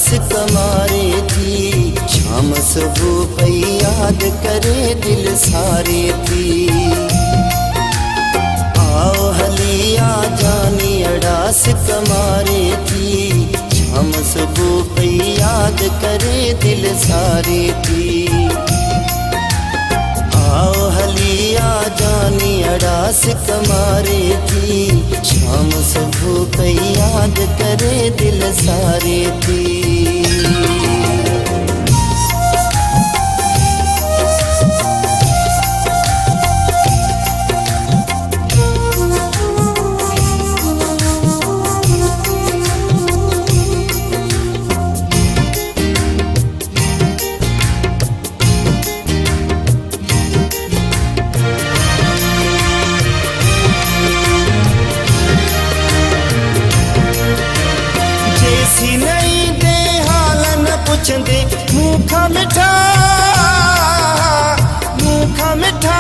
अड़ास कमारे थी, शाम सुबह पे याद करे दिल सारे थी। आओ हलिया जानी अड़ास कमारे थी, शाम सुबह पे याद करे दिल सारे थी। आओ हलिया जानी अड़ास कमारे थी, शाम सुबह पे याद करे दिल सारे थी। पुछंदे मूखा मिठा मूखा मिठा,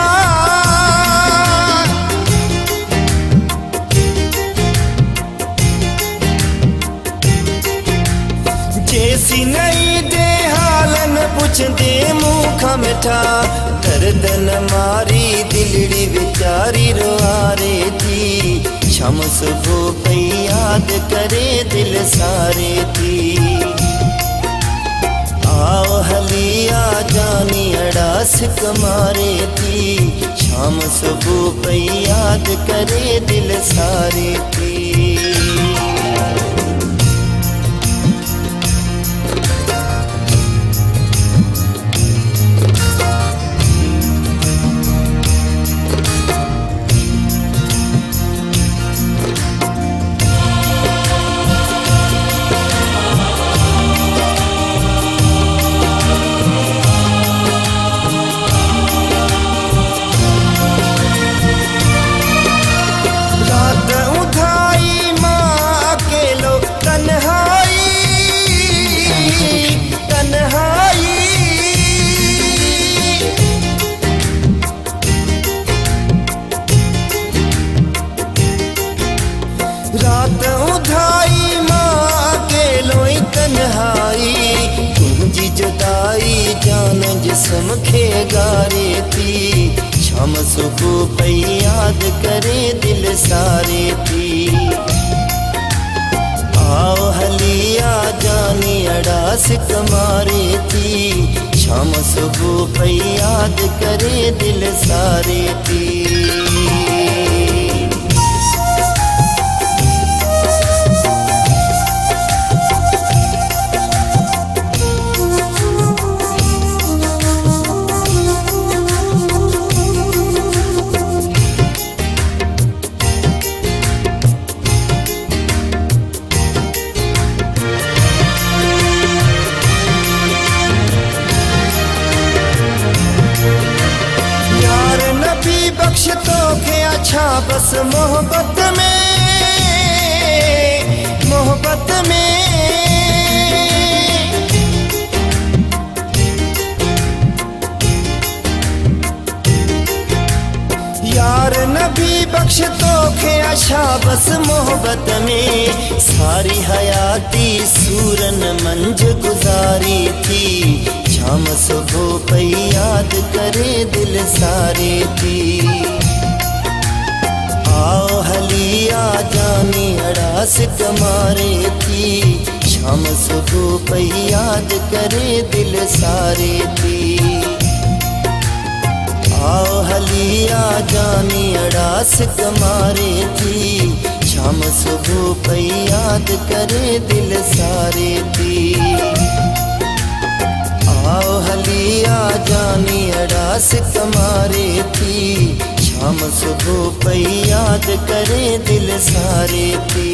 जैसी नहीं दे हालन पुछंदे मूखा मिठा। दर्दन मारी दिलड़ी बेचारी रोआरे थी, शाम सुबह पे याद करे दिल सारे थी। आओ हलिया जानी अड़ास कमारे थी, शाम सुबह पे याद करे दिल सारे थी। रात उधाई माँ के लोई तन्हाई, तुझी जुदाई जान जिस्म खे गारे थी, शाम सुबह पे याद करे दिल सारे थी। आओ हलिया जानी अड़ास कमारे थी, शाम सुबह पे याद करे दिल सारे थी। बख्श तो के अच्छा बस मोहब्बत में मोहब्बत में, यार नबी बख्श तो के अच्छा बस मोहब्बत में। सारी हयाती सूरन मंज गुजारी थी, शाम सुबह पे याद करे दिल सारे थी। आओ हलिया जानी अड़ास कमारे थी, शाम सुबह पे याद करे दिल सारे थी। आओ हलिया जानी अड़ास कमारे थी, शाम सुबह पे याद करे दिल सारे थी। आओ हलिया जानी अड़ास कमारे थी, शाम सुबह पे याद करे दिल सारे थी।